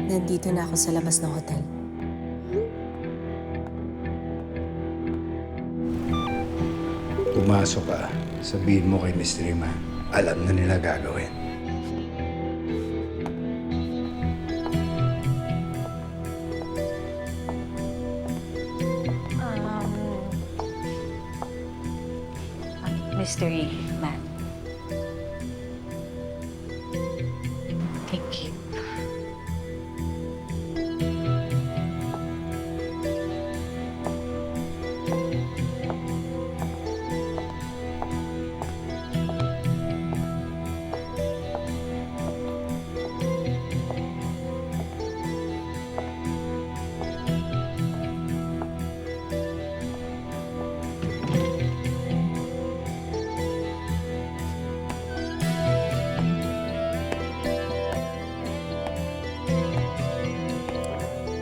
Nandito na ako sa labas ng hotel. Pumasok ka, sabihin mo kay Miss Rima, alam na nila gagawin. Mystery man. Thank you.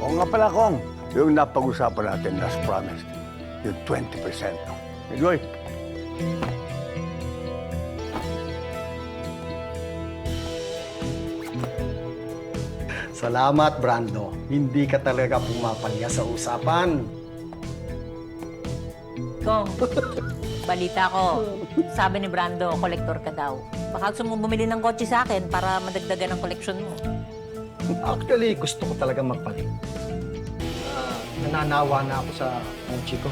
Oo nga pala, Kong. Yung napag-usapan natin as promised, yung 20%. Enjoy! Salamat, Brando. Hindi ka talaga pumapalya sa usapan. Kong, balita ko. Sabi ni Brando, kolektor ka daw. Baka gusto mo bumili ng kotse sa akin para madagdagan ang koleksyon mo. Actually, gusto ko talaga magpalit. Nananawa na ako sa kotse ko.